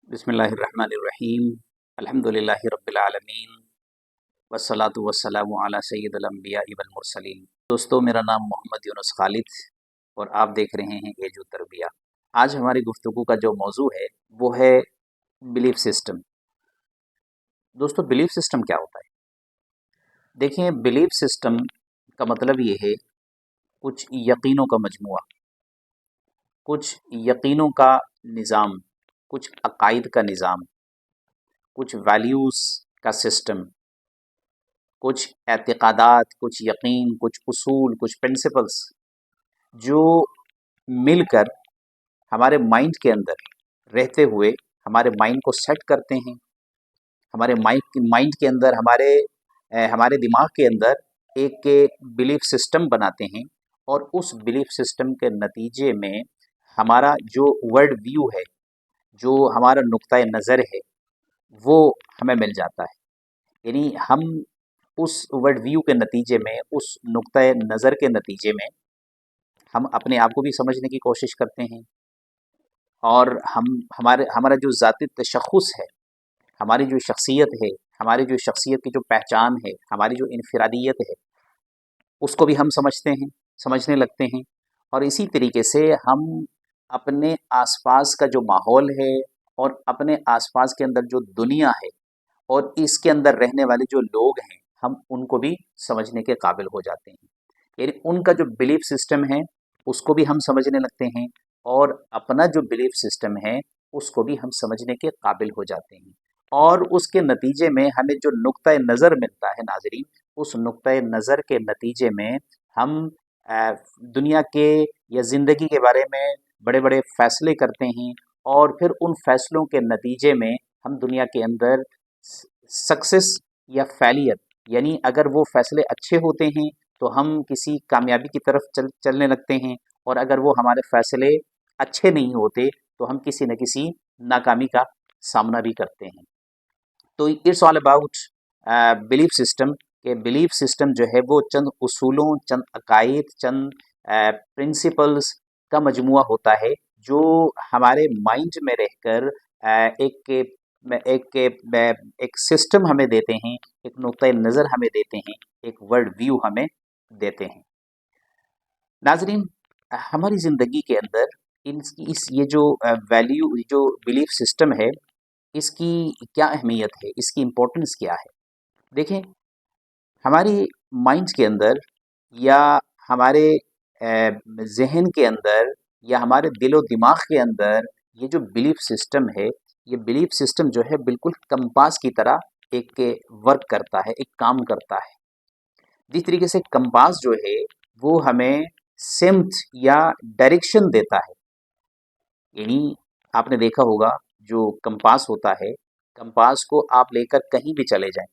बिस्मिल्लाहिर्रहमानिर्रहीम अल्हम्दुलिल्लाहि रब्बिल आलमीन वस्सलातु वस्सलामु अला सय्यिदिल अंबियाइ वल मुरसलीन। दोस्तों, मेरा नाम मोहम्मद यूनुस खालिद और आप देख रहे हैं एजू तरबिया। आज हमारी गुफ्तगू का जो मौजू है वो है बिलीफ सिस्टम। दोस्तों, बिलीफ सिस्टम क्या होता है? देखें, बिलीफ सिस्टम का मतलब ये है कुछ यकीनों का मजमुआ, कुछ यकीनों का निज़ाम, कुछ अकाइद का निज़ाम, कुछ वैल्यूज़ का सिस्टम, कुछ एतक़ादात, कुछ यकीन, कुछ उसूल, कुछ प्रिंसिपल्स जो मिलकर हमारे माइंड के अंदर रहते हुए हमारे माइंड को सेट करते हैं। हमारे माइंड के अंदर हमारे दिमाग के अंदर एक बिलीफ सिस्टम बनाते हैं और उस बिलीफ सिस्टम के नतीजे में हमारा जो वर्ल्ड व्यू है, जो हमारा नुक्ता नज़र है, वो हमें मिल जाता है। यानी हम उस वर्ल्ड व्यू के नतीजे में, उस नुक्ता नज़र के नतीजे में हम अपने आप को भी समझने की कोशिश करते हैं और हमारा जो ज़ाती तशख़्ख़ुस है, हमारी जो शख्सियत है, हमारी जो शख्सियत की जो पहचान है, हमारी जो इनफरादियत है, उसको भी हम समझने लगते हैं। और इसी तरीके से हम अपने आसपास का जो माहौल है और अपने आसपास के अंदर जो दुनिया है और इसके अंदर रहने वाले जो लोग हैं, हम उनको भी समझने के काबिल हो जाते हैं। यानी उनका जो बिलीफ सिस्टम है उसको भी हम समझने लगते हैं और अपना जो बिलीफ सिस्टम है उसको भी हम समझने के काबिल हो जाते हैं। और उसके नतीजे में हमें जो नुक्ता नज़र मिलता है नाज़रीन, उस नुक्ता नज़र के नतीजे में हम दुनिया के या ज़िंदगी के बारे में बड़े बड़े फ़ैसले करते हैं और फिर उन फ़ैसलों के नतीजे में हम दुनिया के अंदर सक्सेस या फेलियर, यानी अगर वो फ़ैसले अच्छे होते हैं तो हम किसी कामयाबी की तरफ चलने लगते हैं और अगर वो हमारे फ़ैसले अच्छे नहीं होते तो हम किसी न किसी नाकामी का सामना भी करते हैं। तो it's all about belief system के बिलीफ सिस्टम जो है वो चंद उसूलों, चंद अकायद, चंद प्रिंसिपल्स का मजमुआ होता है जो हमारे माइंड में रहकर एक सिस्टम हमें देते हैं, एक नुक्ता नज़र हमें देते हैं, एक वर्ल्ड व्यू हमें देते हैं। नाजरीन, हमारी ज़िंदगी के अंदर ये जो वैल्यू, जो बिलीफ सिस्टम है, इसकी क्या अहमियत है, इसकी इम्पोर्टेंस क्या है? देखें, हमारी माइंड के अंदर या हमारे जहन के अंदर या हमारे दिलो दिमाग के अंदर ये जो बिलीफ सिस्टम है, ये बिलीफ सिस्टम जो है बिल्कुल कंपास की तरह एक वर्क करता है, एक काम करता है। जिस तरीके से कंपास जो है वो हमें सिम्त या डायरेक्शन देता है। यानी आपने देखा होगा जो कंपास होता है, कंपास को आप लेकर कहीं भी चले जाएं,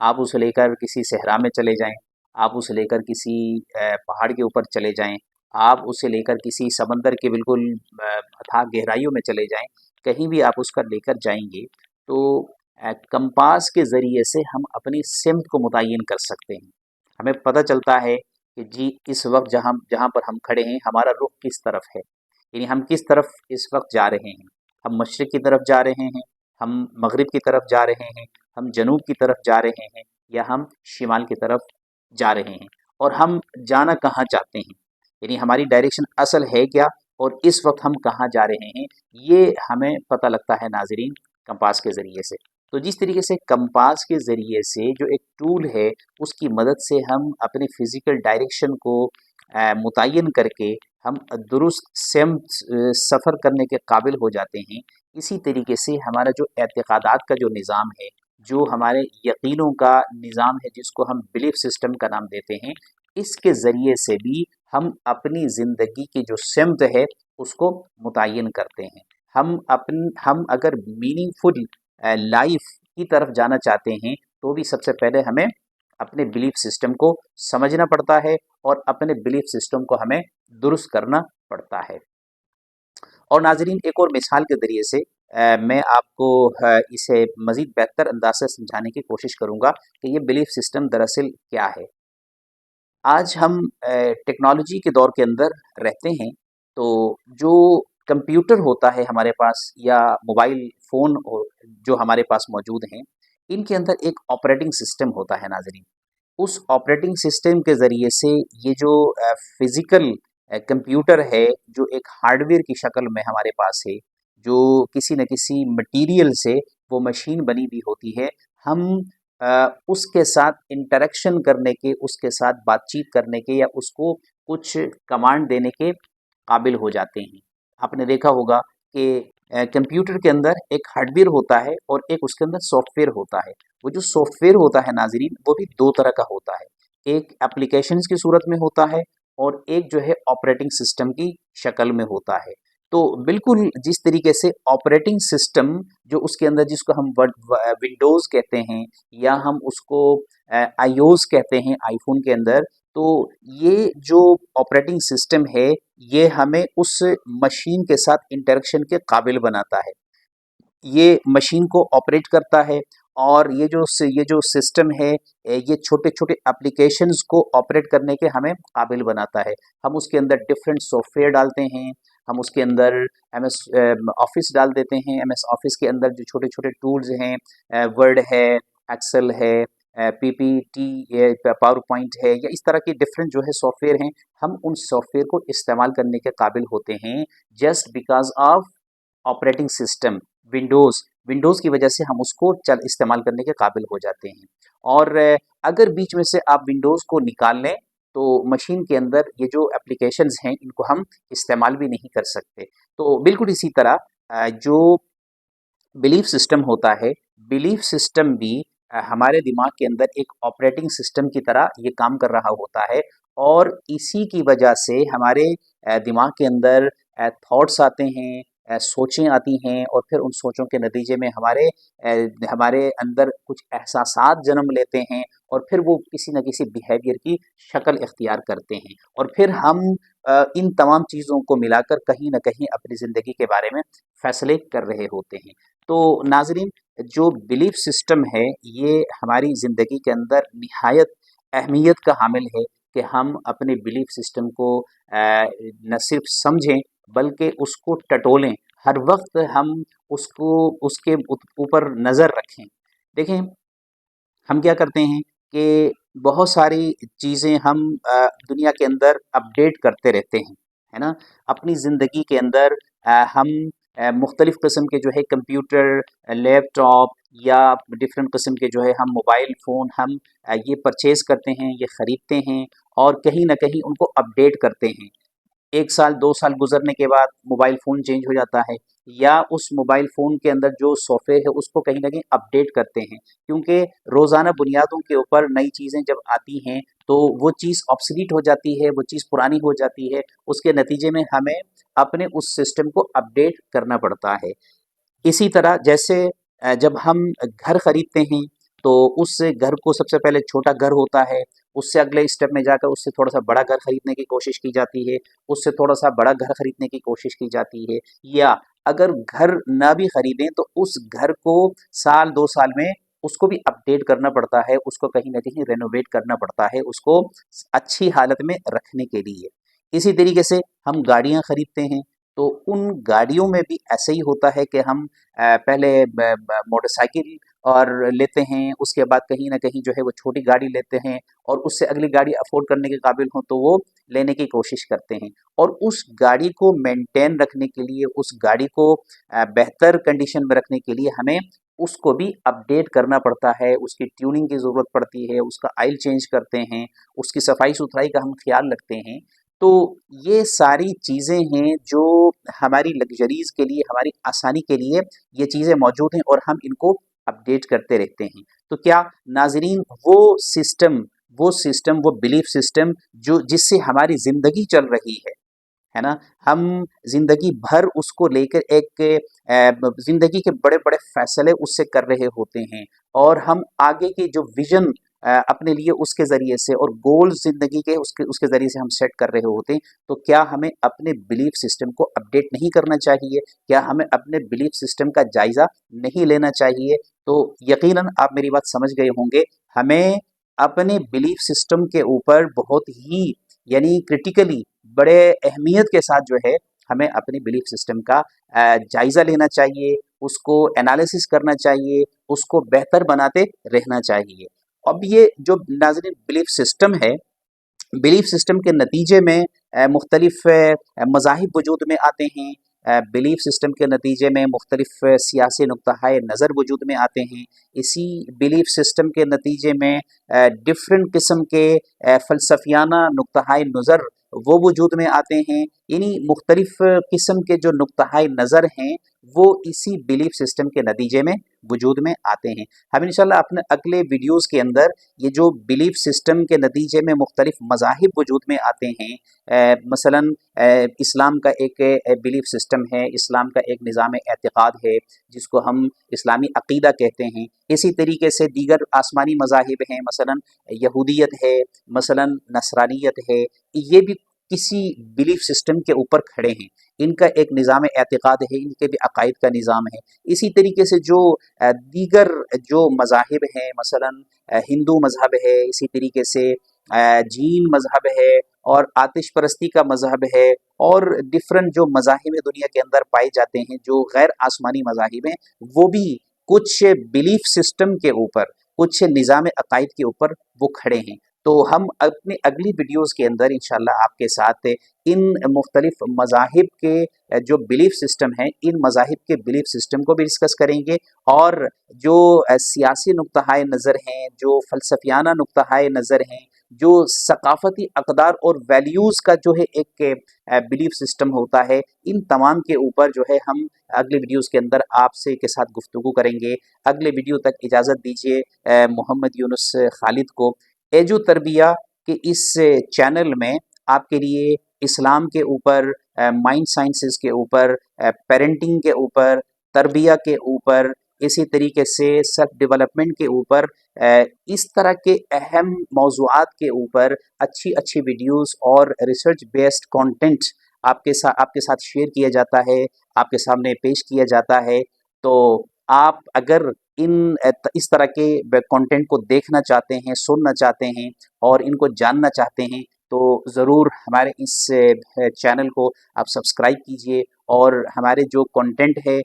आप उसे लेकर किसी सहरा में चले जाएं, आप उसे लेकर किसी पहाड़ के ऊपर चले जाएं, आप उसे लेकर किसी समंदर के बिल्कुल अथाह गहराइयों में चले जाएं, कहीं भी आप उसका लेकर जाएंगे तो कंपास के ज़रिए से हम अपनी सिमत को मुतय्यन कर सकते हैं। हमें पता चलता है कि जी इस वक्त जहाँ जहाँ पर हम खड़े हैं हमारा रुख किस तरफ है, यानी हम किस तरफ इस वक्त जा रहे हैं। हम मशरिक़ की तरफ जा रहे हैं, हम मगरिब की तरफ जा रहे हैं, हम जनूब की तरफ जा रहे हैं या हम शिमाल की तरफ जा रहे हैं और हम जाना कहाँ चाहते हैं, यानी हमारी डायरेक्शन असल है क्या और इस वक्त हम कहाँ जा रहे हैं, ये हमें पता लगता है नाजरीन कंपास के ज़रिए से। तो जिस तरीके से कंपास के ज़रिए से जो एक टूल है उसकी मदद से हम अपने फ़िज़िकल डायरेक्शन को मुतय्यन करके हम दुरुस्त सिमत सफ़र करने के काबिल हो जाते हैं। इसी तरीके से हमारा जो एतक़ादात का जो निज़ाम है, जो हमारे यकीनों का निज़ाम है जिसको हम बिलीफ सिस्टम का नाम देते हैं, इसके ज़रिए से भी हम अपनी ज़िंदगी की जो सिमत है उसको मुतय्यन करते हैं। हम अगर मीनिंगफुल लाइफ की तरफ जाना चाहते हैं तो भी सबसे पहले हमें अपने बिलीफ सिस्टम को समझना पड़ता है और अपने बिलीफ सिस्टम को हमें दुरुस्त करना पड़ता है। और नाजरीन, एक और मिसाल के ज़रिए से मैं आपको इसे मज़ीद बेहतर अंदाज से समझाने की कोशिश करूँगा कि ये बिलीफ सिस्टम दरअसल क्या है। आज हम टेक्नोलॉजी के दौर के अंदर रहते हैं, तो जो कंप्यूटर होता है हमारे पास या मोबाइल फ़ोन जो हमारे पास मौजूद हैं, इनके अंदर एक ऑपरेटिंग सिस्टम होता है नाज़रीन। उस ऑपरेटिंग सिस्टम के ज़रिए से ये जो फ़िज़िकल कंप्यूटर है, जो एक हार्डवेयर की शक्ल में हमारे पास है, जो किसी न किसी मटीरियल से वो मशीन बनी हुई होती है, हम उसके साथ इंटरेक्शन करने के, उसके साथ बातचीत करने के या उसको कुछ कमांड देने के काबिल हो जाते हैं। आपने देखा होगा कि कंप्यूटर के अंदर एक हार्डवेयर होता है और एक उसके अंदर सॉफ्टवेयर होता है। वो जो सॉफ्टवेयर होता है नाज़रीन, वो भी 2 तरह का होता है। एक एप्लीकेशंस की सूरत में होता है और एक जो है ऑपरेटिंग सिस्टम की शक्ल में होता है। तो बिल्कुल जिस तरीके से ऑपरेटिंग सिस्टम जो उसके अंदर जिसको हम विंडोज़ कहते हैं या हम उसको आईओएस कहते हैं आईफ़ोन के अंदर, तो ये जो ऑपरेटिंग सिस्टम है, ये हमें उस मशीन के साथ इंटरेक्शन के काबिल बनाता है। ये मशीन को ऑपरेट करता है और ये जो सिस्टम है, ये छोटे-छोटे एप्लीकेशंस को ऑपरेट करने के हमें काबिल बनाता है। हम उसके अंदर डिफरेंट सॉफ्टवेयर डालते हैं, हम उसके अंदर एमएस ऑफ़िस डाल देते हैं। एमएस ऑफ़िस के अंदर जो छोटे-छोटे टूल्स हैं, वर्ड है, एक्सेल है, पीपीटी ये पावर पॉइंट है या इस तरह की डिफरेंट जो है सॉफ्टवेयर हैं, हम उन सॉफ्टवेयर को इस्तेमाल करने के काबिल होते हैं just because of operating system. Windows की वजह से हम उसको इस्तेमाल करने के काबिल हो जाते हैं। और अगर बीच में से आप विंडोज़ को निकाल लें तो मशीन के अंदर ये जो एप्लीकेशंस हैं इनको हम इस्तेमाल भी नहीं कर सकते। तो बिल्कुल इसी तरह जो बिलीफ सिस्टम होता है, बिलीफ सिस्टम भी हमारे दिमाग के अंदर एक ऑपरेटिंग सिस्टम की तरह ये काम कर रहा होता है और इसी की वजह से हमारे दिमाग के अंदर थॉट्स आते हैं, सोचें आती हैं और फिर उन सोचों के नतीजे में हमारे अंदर कुछ एहसासात जन्म लेते हैं और फिर वो किसी न किसी बिहेवियर की शक्ल इख्तियार करते हैं और फिर हम इन तमाम चीज़ों को मिलाकर कहीं न कहीं अपनी ज़िंदगी के बारे में फ़ैसले कर रहे होते हैं। तो नाज़रीन, जो बिलीफ सिस्टम है, ये हमारी ज़िंदगी के अंदर निहायत अहमियत का हामिल है कि हम अपने बिलीफ सिस्टम को न सिर्फ समझें बल्कि उसको टटोलें। हर वक्त हम उसको उसके ऊपर नज़र रखें। देखें, हम क्या करते हैं कि बहुत सारी चीज़ें हम दुनिया के अंदर अपडेट करते रहते हैं, है ना? अपनी ज़िंदगी के अंदर हम मुख्तलिफ़ किस्म के जो है कंप्यूटर, लैपटॉप या डिफरेंट किस्म के जो है हम मोबाइल फ़ोन हम ये परचेज़ करते हैं, ये ख़रीदते हैं और कहीं न कहीं उनको अपडेट करते हैं। 1 साल 2 साल गुज़रने के बाद मोबाइल फ़ोन चेंज हो जाता है या उस मोबाइल फ़ोन के अंदर जो सॉफ्टवेयर है उसको कहीं न कहीं अपडेट करते हैं, क्योंकि रोज़ाना बुनियादों के ऊपर नई चीज़ें जब आती हैं तो वो चीज़ ऑब्सोलीट हो जाती है, वो चीज़ पुरानी हो जाती है, उसके नतीजे में हमें अपने उस सिस्टम को अपडेट करना पड़ता है। इसी तरह जैसे जब हम घर खरीदते हैं तो उस घर को सबसे पहले छोटा घर होता है, उससे अगले स्टेप में जाकर उससे थोड़ा-सा बड़ा घर खरीदने की कोशिश की जाती है, उससे थोड़ा-सा बड़ा घर खरीदने की कोशिश की जाती है या अगर घर ना भी खरीदें तो उस घर को साल 2 साल में उसको भी अपडेट करना पड़ता है, उसको कहीं न कहीं रेनोवेट करना पड़ता है, उसको अच्छी हालत में रखने के लिए। इसी तरीके से हम गाड़ियाँ खरीदते हैं, तो उन गाड़ियों में भी ऐसे ही होता है कि हम पहले मोटरसाइकिल और लेते हैं, उसके बाद कहीं न कहीं जो है वो छोटी गाड़ी लेते हैं और उससे अगली गाड़ी अफ़ोर्ड करने के काबिल हो तो वो लेने की कोशिश करते हैं और उस गाड़ी को मेंटेन रखने के लिए, उस गाड़ी को बेहतर कंडीशन में रखने के लिए हमें उसको भी अपडेट करना पड़ता है, उसकी ट्यूनिंग की ज़रूरत पड़ती है, उसका ऑयल चेंज करते हैं, उसकी सफाई-सुथराई का हम ख़्याल रखते हैं। तो ये सारी चीज़ें हैं जो हमारी लग्ज़रीज़ के लिए, हमारी आसानी के लिए ये चीज़ें मौजूद हैं और हम इनको अपडेट करते रहते हैं। तो क्या नाज़रीन वो बिलीफ सिस्टम जो जिससे हमारी ज़िंदगी चल रही है ना? हम ज़िंदगी भर उसको लेकर एक ज़िंदगी के बड़े-बड़े फ़ैसले उससे कर रहे होते हैं और हम आगे की जो विज़न अपने लिए उसके ज़रिए से और गोल्स ज़िंदगी के उसके उसके ज़रिए से हम सेट कर रहे होते हैं, तो क्या हमें अपने बिलीफ सिस्टम को अपडेट नहीं करना चाहिए? क्या हमें अपने बिलीफ सिस्टम का जायज़ा नहीं लेना चाहिए? तो यकीनन आप मेरी बात समझ गए होंगे, हमें अपने बिलीफ सिस्टम के ऊपर बहुत ही यानी क्रिटिकली बड़े अहमियत के साथ जो है ہمیں اپنے بلیف سسٹم کا جائزہ لینا چاہیے، اس کو انالیسس کرنا چاہیے، اس کو بہتر بناتے رہنا چاہیے۔ اب یہ جو ناظرین بلیف سسٹم ہے، بلیف سسٹم کے نتیجے میں مختلف مذاہب وجود میں آتے ہیں، بلیف سسٹم کے نتیجے میں مختلف سیاسی نقطہ نظر وجود میں آتے ہیں، اسی بلیف سسٹم کے نتیجے میں ڈفرینٹ قسم کے فلسفیانہ نقطہ نظر وہ وجود میں آتے ہیں، یعنی مختلف قسم کے جو نقطہ نظر ہیں وہ اسی بلیف سسٹم کے نتیجے میں وجود میں آتے ہیں۔ ہم انشاءاللہ اپنے اگلے ویڈیوز کے اندر یہ جو بلیف سسٹم کے نتیجے میں مختلف مذاہب وجود میں آتے ہیں، مثلا اسلام کا ایک بلیف سسٹم ہے، اسلام کا ایک نظام اعتقاد ہے جس کو ہم اسلامی عقیدہ کہتے ہیں، اسی طریقے سے دیگر آسمانی مذاہب ہیں، مثلا یہودیت ہے، مثلا نصرانیت ہے، یہ بھی کسی بلیف سسٹم کے اوپر کھڑے ہیں، ان کا ایک نظام اعتقاد ہے، ان کے بھی عقائد کا نظام ہے۔ اسی طریقے سے جو دیگر جو مذاہب ہیں، مثلا ہندو مذہب ہے، اسی طریقے سے جین مذہب ہے، اور آتش پرستی کا مذہب ہے، اور ڈفرنٹ جو مذاہب دنیا کے اندر پائے جاتے ہیں جو غیر آسمانی مذاہب ہیں، وہ بھی کچھ بلیف سسٹم کے اوپر، کچھ نظام عقائد کے اوپر وہ کھڑے ہیں۔ تو ہم اپنی اگلی ویڈیوز کے اندر انشاءاللہ آپ کے ساتھ ان مختلف مذاہب کے جو بلیف سسٹم ہیں، ان مذاہب کے بلیف سسٹم کو بھی ڈسکس کریں گے، اور جو سیاسی نقطہ نظر ہیں، جو فلسفیانہ نقطہ نظر ہیں، جو ثقافتی اقدار اور ویلیوز کا جو ہے ایک بلیف سسٹم ہوتا ہے، ان تمام کے اوپر جو ہے ہم اگلے ویڈیوز کے اندر آپ سے کے ساتھ گفتگو کریں گے۔ اگلے ویڈیو تک اجازت دیجیے محمد یونس خالد کو۔ ایجو تربیہ کے اس چینل میں آپ کے لیے اسلام کے اوپر، مائنڈ سائنسز کے اوپر، پیرنٹنگ کے اوپر، تربیہ کے اوپر، اسی طریقے سے سیلف ڈیولپمنٹ کے اوپر، اس طرح کے اہم موضوعات کے اوپر اچھی اچھی ویڈیوز اور ریسرچ بیسڈ کانٹینٹ آپ کے ساتھ شیئر کیا جاتا ہے، آپ کے سامنے پیش کیا جاتا ہے۔ تو آپ اگر اس طرح کے کانٹینٹ کو دیکھنا چاہتے ہیں، سننا چاہتے ہیں، اور ان کو جاننا چاہتے ہیں، تو ضرور ہمارے اس چینل کو آپ سبسکرائب کیجئے، اور ہمارے جو کانٹینٹ ہے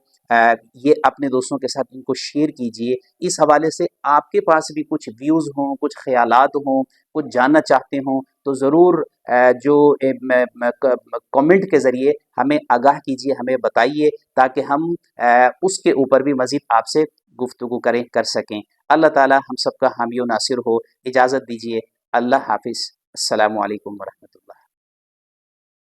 یہ اپنے دوستوں کے ساتھ ان کو شیئر کیجئے۔ اس حوالے سے آپ کے پاس بھی کچھ ویوز ہوں، کچھ خیالات ہوں، کچھ جاننا چاہتے ہوں، تو ضرور جو کامنٹ کے ذریعے ہمیں آگاہ کیجئے، ہمیں بتائیے، تاکہ ہم اس کے اوپر بھی مزید آپ سے گفتگو کر سکیں۔ اللہ تعالی ہم سب کا حامی و ناصر ہو۔ اجازت دیجیے، اللہ حافظ، السلام علیکم ورحمۃ اللہ۔